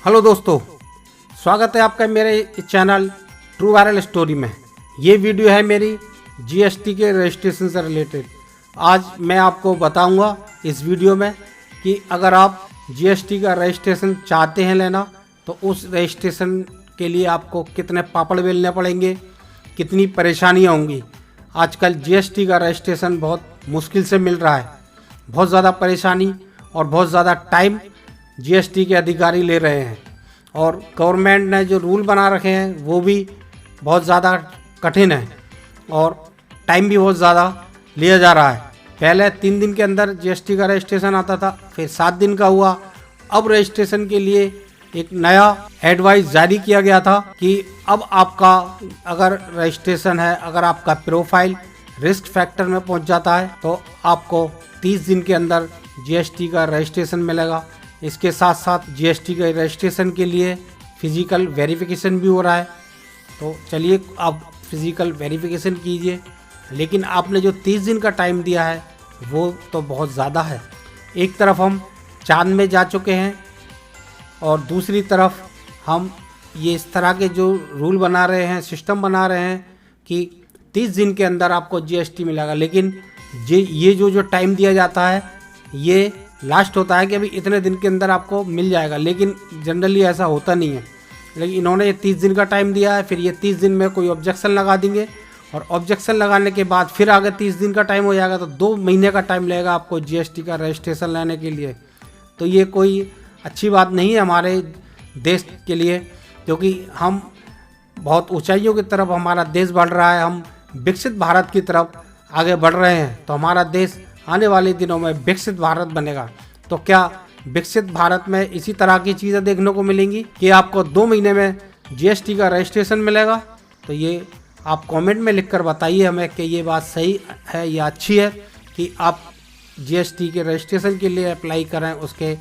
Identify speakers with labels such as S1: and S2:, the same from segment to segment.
S1: Hello दोस्तों, स्वागत है आपका मेरे चैनल ट्रू वायरल स्टोरी में। ये वीडियो है मेरी जीएसटी के रजिस्ट्रेशन से रिलेटेड। आज मैं आपको बताऊंगा इस वीडियो में कि अगर आप जीएसटी का रजिस्ट्रेशन चाहते हैं लेना तो उस रजिस्ट्रेशन के लिए आपको कितने पापड़ बेलने पड़ेंगे, कितनी परेशानियां होंगी। आजकल जीएसटी का रजिस्ट्रेशन बहुत मुश्किल से मिल रहा है, बहुत ज़्यादा परेशानी और बहुत ज़्यादा टाइम जीएसटी के अधिकारी ले रहे हैं और गवर्नमेंट ने जो रूल बना रखे हैं वो भी बहुत ज़्यादा कठिन है और टाइम भी बहुत ज़्यादा लिया जा रहा है। पहले 3 दिन के अंदर जीएसटी का रजिस्ट्रेशन आता था, फिर 7 दिन का हुआ। अब रजिस्ट्रेशन के लिए एक नया एडवाइस जारी किया गया था कि अब आपका अगर रजिस्ट्रेशन है, अगर आपका प्रोफाइल रिस्क फैक्टर में पहुंच जाता है तो आपको 30 दिन के अंदर जीएसटी का रजिस्ट्रेशन मिलेगा। इसके साथ साथ जीएसटी के रजिस्ट्रेशन के लिए फिजिकल वेरिफिकेशन भी हो रहा है। तो चलिए आप फिजिकल वेरिफिकेशन कीजिए, लेकिन आपने जो 30 दिन का टाइम दिया है वो तो बहुत ज़्यादा है। एक तरफ हम चांद में जा चुके हैं और दूसरी तरफ हम ये इस तरह के जो रूल बना रहे हैं, सिस्टम बना रहे हैं कि 30 दिन के अंदर आपको जीएसटी मिलेगा, लेकिन ये जो टाइम दिया जाता है ये लास्ट होता है कि अभी इतने दिन के अंदर आपको मिल जाएगा, लेकिन जनरली ऐसा होता नहीं है। लेकिन इन्होंने ये 30 दिन का टाइम दिया है, फिर ये 30 दिन में कोई ऑब्जेक्शन लगा देंगे और ऑब्जेक्शन लगाने के बाद फिर आगे 30 दिन का टाइम हो जाएगा, तो 2 महीने का टाइम लगेगा आपको जीएसटी का रजिस्ट्रेशन लेने के लिए। तो ये कोई अच्छी बात नहीं है हमारे देश के लिए, क्योंकि हम बहुत ऊंचाइयों की तरफ हमारा देश बढ़ रहा है, हम विकसित भारत की तरफ आगे बढ़ रहे हैं। तो हमारा देश आने वाले दिनों में विकसित भारत बनेगा। तो क्या विकसित भारत में इसी तरह की चीज़ें देखने को मिलेंगी कि आपको 2 महीने में जीएसटी का रजिस्ट्रेशन मिलेगा? तो ये आप कमेंट में लिखकर बताइए हमें कि ये बात सही है या अच्छी है कि आप जीएसटी के रजिस्ट्रेशन के लिए अप्लाई करें, उसके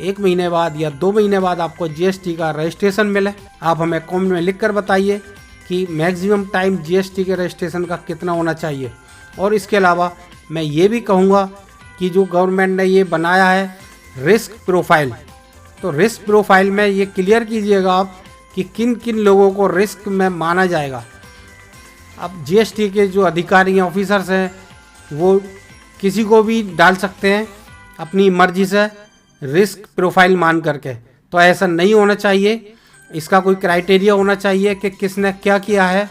S1: 1 महीने बाद या 2 महीने बाद आपको जीएसटी का रजिस्ट्रेशन मिले। आप हमें कमेंट में लिखकर बताइए कि मैक्सिमम टाइम जीएसटी के रजिस्ट्रेशन का कितना होना चाहिए। और इसके अलावा मैं ये भी कहूँगा कि जो गवर्नमेंट ने ये बनाया है रिस्क प्रोफाइल, तो रिस्क प्रोफाइल में ये क्लियर कीजिएगा आप कि किन किन लोगों को रिस्क में माना जाएगा। अब जीएसटी के जो अधिकारी हैं, ऑफिसर्स हैं, वो किसी को भी डाल सकते हैं अपनी मर्जी से रिस्क प्रोफाइल मान करके। तो ऐसा नहीं होना चाहिए। इसका कोई क्राइटेरिया होना चाहिए कि किसने क्या किया है,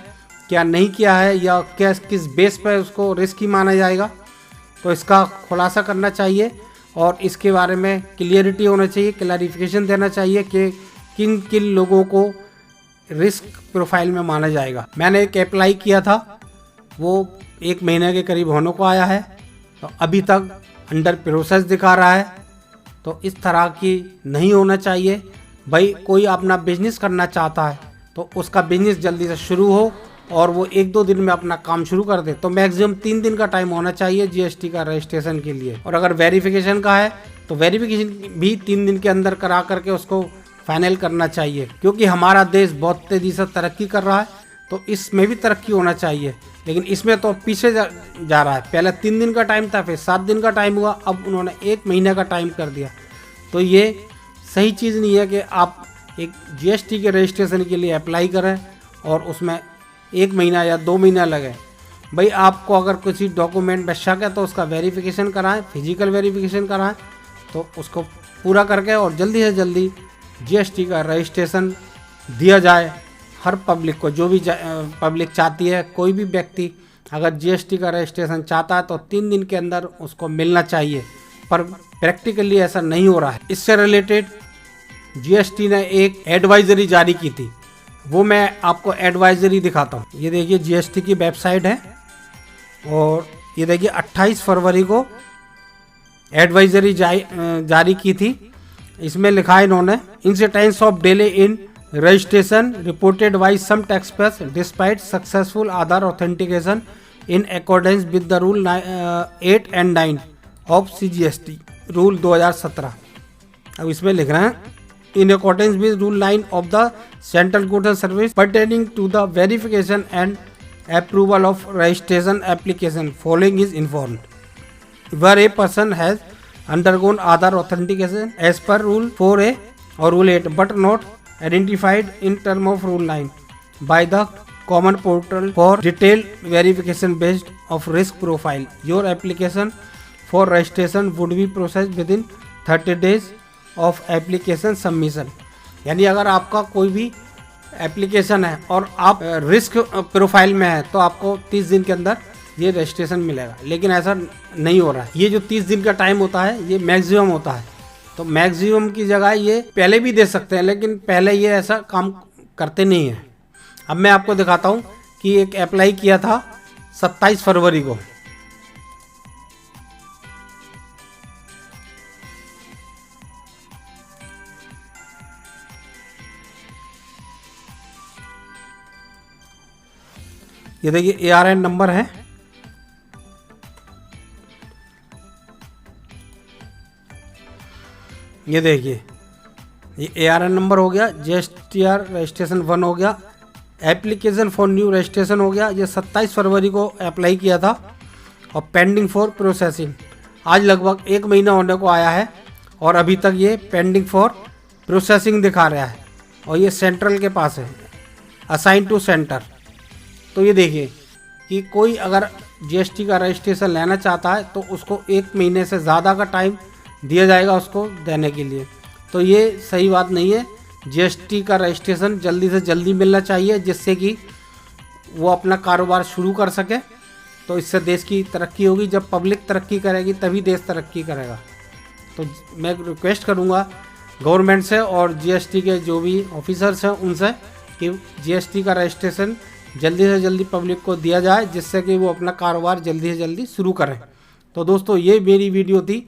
S1: क्या नहीं किया है, या क्या किस बेस पर उसको रिस्की माना जाएगा। तो इसका खुलासा करना चाहिए और इसके बारे में क्लियरिटी होना चाहिए, क्लैरिफिकेशन देना चाहिए कि किन किन लोगों को रिस्क प्रोफाइल में माना जाएगा। मैंने एक अप्लाई किया था, वो 1 महीने के करीब होने को आया है, तो अभी तक अंडर प्रोसेस दिखा रहा है। तो इस तरह की नहीं होना चाहिए। भाई कोई अपना बिजनेस करना चाहता है तो उसका बिजनेस जल्दी से शुरू हो और वो 1-2 दिन में अपना काम शुरू कर दे। तो मैक्सिमम 3 दिन का टाइम होना चाहिए जीएसटी का रजिस्ट्रेशन के लिए। और अगर वेरिफिकेशन का है तो वेरिफिकेशन भी 3 दिन के अंदर करा करके उसको फाइनल करना चाहिए, क्योंकि हमारा देश बहुत तेज़ी से तरक्की कर रहा है। तो इसमें भी तरक्की होना चाहिए, लेकिन इसमें तो पीछे जा रहा है। पहले 3 दिन का टाइम था, फिर 7 दिन का टाइम हुआ, अब उन्होंने 1 महीने का टाइम कर दिया। तो ये सही चीज़ नहीं है कि आप एक जीएसटी के रजिस्ट्रेशन के लिए अप्लाई करें और उसमें 1 महीना या 2 महीना लगे। भाई आपको अगर किसी डॉक्यूमेंट में शक है तो उसका वेरिफिकेशन कराएं, फिजिकल वेरिफिकेशन कराएं, तो उसको पूरा करके और जल्दी से जल्दी जीएसटी का रजिस्ट्रेशन दिया जाए हर पब्लिक को। जो भी पब्लिक चाहती है, कोई भी व्यक्ति अगर जीएसटी का रजिस्ट्रेशन चाहता है तो 3 दिन के अंदर उसको मिलना चाहिए, पर प्रैक्टिकली ऐसा नहीं हो रहा है। इससे रिलेटेड जीएसटी ने एक एडवाइजरी जारी की थी, वो मैं आपको एडवाइजरी दिखाता हूँ। ये देखिए जीएसटी की वेबसाइट है और ये देखिए 28 फरवरी को एडवाइजरी जारी की थी। इसमें लिखा है इन्होंने, incidence of delay in registration reported by some taxpayers despite successful Aadhaar authentication in accordance with the rule 8 and 9 of CGST rule 2017। अब इसमें लिख रहे हैं in accordance with Rule 9 of the Central Goods and Service pertaining to the verification and approval of registration application, following is informed. Where a person has undergone Aadhaar authentication as per Rule 4A or Rule 8 but not identified in term of Rule 9 by the common portal for detailed verification based of risk profile. Your application for registration would be processed within 30 days of application submission. यानी अगर आपका कोई भी application है और आप risk profile में है तो आपको 30 दिन के अंदर ये रजिस्ट्रेशन मिलेगा, लेकिन ऐसा नहीं हो रहा है। ये जो 30 दिन का टाइम होता है ये मैक्सिमम होता है, तो मैक्सिमम की जगह ये पहले भी दे सकते हैं, लेकिन पहले ये ऐसा काम करते नहीं है। अब मैं आपको दिखाता हूँ कि एक अप्लाई किया था 27 फरवरी को। ये देखिए ARN नंबर है, ये देखिए ये ARN नंबर हो गया, GSTR रजिस्ट्रेशन 1 हो गया, एप्लीकेशन फॉर न्यू रजिस्ट्रेशन हो गया। ये 27 फरवरी को अप्लाई किया था और पेंडिंग फॉर प्रोसेसिंग। आज लगभग 1 महीना होने को आया है और अभी तक ये पेंडिंग फॉर प्रोसेसिंग दिखा रहा है और ये सेंट्रल के पास है, असाइन टू सेंटर। तो ये देखिए कि कोई अगर GST का रजिस्ट्रेशन लेना चाहता है तो उसको 1 महीने से ज़्यादा का टाइम दिया जाएगा उसको देने के लिए, तो ये सही बात नहीं है। GST का रजिस्ट्रेशन जल्दी से जल्दी मिलना चाहिए जिससे कि वो अपना कारोबार शुरू कर सके, तो इससे देश की तरक्की होगी। जब पब्लिक तरक्की करेगी तभी देश तरक्की करेगा। तो मैं रिक्वेस्ट करूँगा गवर्नमेंट से और GST के जो भी ऑफिसर्स हैं उनसे कि GST का रजिस्ट्रेशन जल्दी से जल्दी पब्लिक को दिया जाए जिससे कि वो अपना कारोबार जल्दी से जल्दी शुरू करें। तो दोस्तों ये मेरी वीडियो थी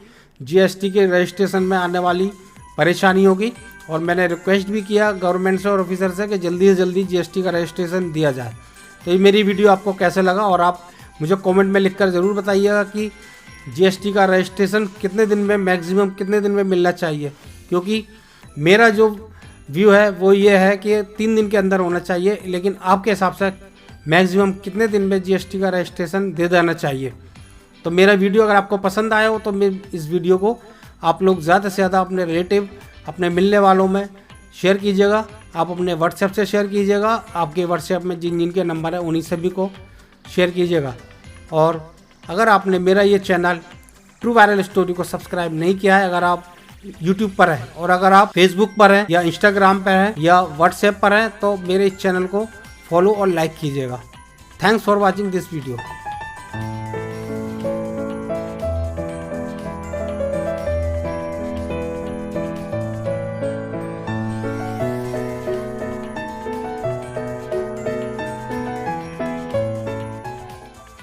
S1: GST के रजिस्ट्रेशन में आने वाली परेशानियों की, और मैंने रिक्वेस्ट भी किया गवर्नमेंट से और ऑफिसर से कि जल्दी से जल्दी GST का रजिस्ट्रेशन दिया जाए। तो ये मेरी वीडियो आपको कैसे लगा और आप मुझे कमेंट में लिखकर ज़रूर बताइएगा कि GST का रजिस्ट्रेशन कितने दिन में, मैक्सिमम कितने दिन में मिलना चाहिए, क्योंकि मेरा जो व्यू है वो ये है कि 3 दिन के अंदर होना चाहिए, लेकिन आपके हिसाब से मैक्सिमम कितने दिन में GST का रजिस्ट्रेशन दे देना चाहिए। तो मेरा वीडियो अगर आपको पसंद आया हो तो मैं इस वीडियो को आप लोग ज़्यादा से ज़्यादा अपने रिलेटिव, अपने मिलने वालों में शेयर कीजिएगा। आप अपने व्हाट्सएप से शेयर कीजिएगा, आपके व्हाट्सएप में जिन जिनके नंबर है उन्हीं सभी को शेयर कीजिएगा। और अगर आपने मेरा ये चैनल ट्रू वायरल स्टोरी को सब्सक्राइब नहीं किया है, अगर आप यूट्यूब पर हैं और अगर आप फेसबुक पर हैं या इंस्टाग्राम पर हैं या व्हाट्सएप पर हैं, तो मेरे इस चैनल को फॉलो और लाइक कीजिएगा। Thanks for watching this video.